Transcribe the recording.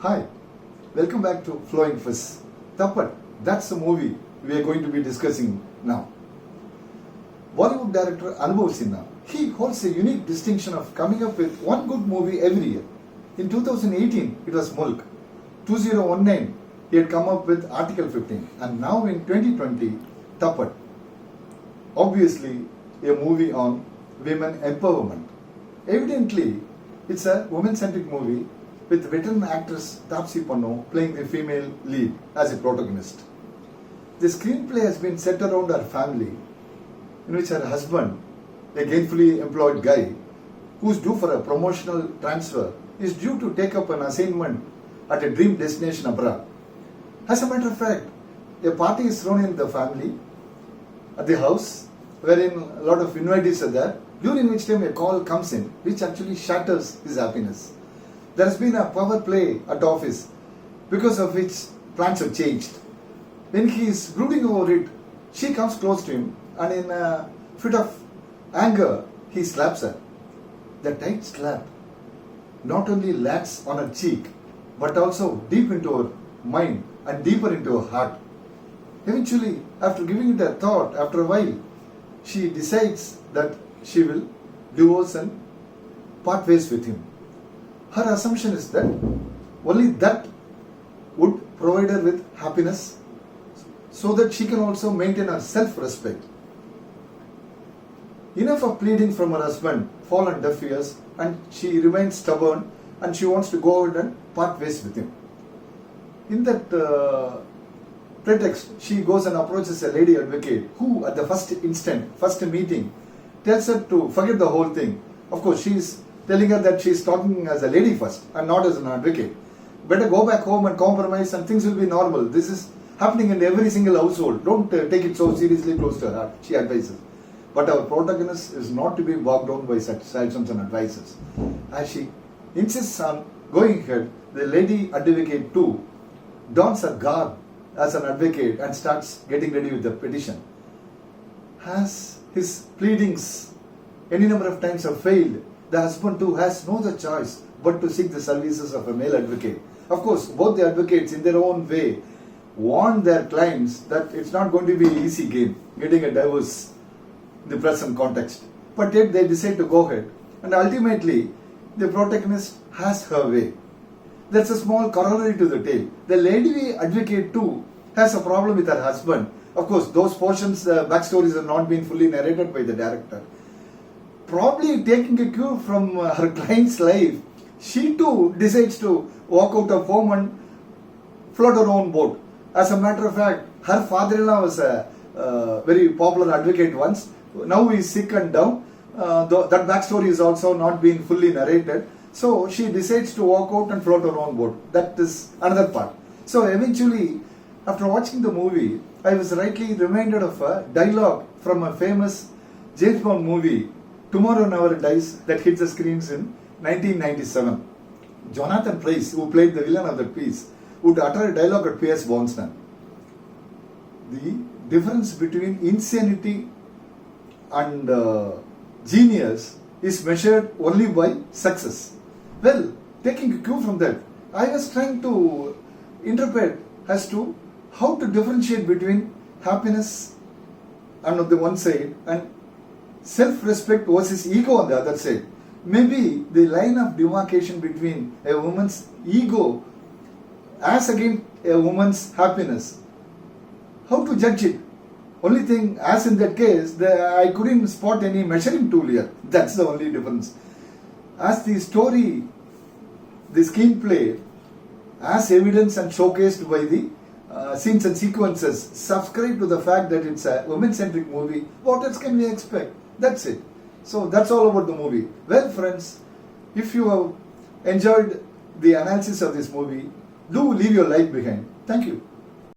Hi, welcome back to Flowing Fizz. Thappad, that's the movie we are going to be discussing now. Bollywood director Anubhav Sinha, he holds a unique distinction of coming up with one good movie every year. In 2018, it was Mulk. 2019, he had come up with Article 15. And now in 2020, Thappad. Obviously, a movie on women empowerment. Evidently, it's a women-centric movie with veteran actress Taapsee Pannu playing the female lead as a protagonist. The screenplay has been set around her family, in which her husband, a gainfully employed guy, who's due for a promotional transfer, is due to take up an assignment at a dream destination abroad. As a matter of fact, a party is thrown in the family at the house, wherein a lot of invitees are there, during which time a call comes in, which actually shatters his happiness. There has been a power play at office, because of which plans have changed. When he is brooding over it, she comes close to him and in a fit of anger, he slaps her. The tight slap not only lands on her cheek, but also deep into her mind and deeper into her heart. Eventually, after giving it a thought, after a while, she decides that she will divorce and part ways with him. Her assumption is that only that would provide her with happiness so that she can also maintain her self-respect. Enough of pleading from her husband fall on deaf ears, and she remains stubborn and she wants to go ahead and part ways with him. In that pretext, she goes and approaches a lady advocate who at the first meeting, tells her to forget the whole thing. Of course, she is telling her that she is talking as a lady first and not as an advocate. Better go back home and compromise and things will be normal. This is happening in every single household. Don't take it so seriously close to her heart, she advises. But our protagonist is not to be bogged down by such suggestions and advices. As she insists on going ahead, the lady advocate too dons her garb as an advocate and starts getting ready with the petition. As his pleadings any number of times have failed, the husband too has no other choice but to seek the services of a male advocate. Of course, both the advocates in their own way warn their clients that it's not going to be an easy game getting a divorce in the present context. But yet they decide to go ahead, and ultimately the protagonist has her way. That's a small corollary to the tale. The lady advocate too has a problem with her husband. Of course, those portions, backstories have not been fully narrated by the director. Probably taking a cue from her client's life, she too decides to walk out of home and float her own boat. As a matter of fact, her father-in-law was a very popular advocate once. Now he is sick and down. That backstory is also not being fully narrated. So she decides to walk out and float her own boat. That is another part. So eventually, after watching the movie, I was rightly reminded of a dialogue from a famous James Bond movie, Tomorrow Never Dies, that hit the screens in 1997. Jonathan Pryce, who played the villain of that piece, would utter a dialogue at P.S. Brosnan. The difference between insanity and genius is measured only by success. Well, taking a cue from that, I was trying to interpret as to how to differentiate between happiness on the one side and self-respect versus ego on the other side. Maybe the line of demarcation between a woman's ego as against a woman's happiness. How to judge it? Only thing, as in that case, I couldn't spot any measuring tool here. That's the only difference. As the story, the screenplay, as evidence and showcased by the scenes and sequences, subscribe to the fact that it's a women-centric movie. What else can we expect? That's it. So that's all about the movie. Well, friends, if you have enjoyed the analysis of this movie, do leave your like behind. Thank you.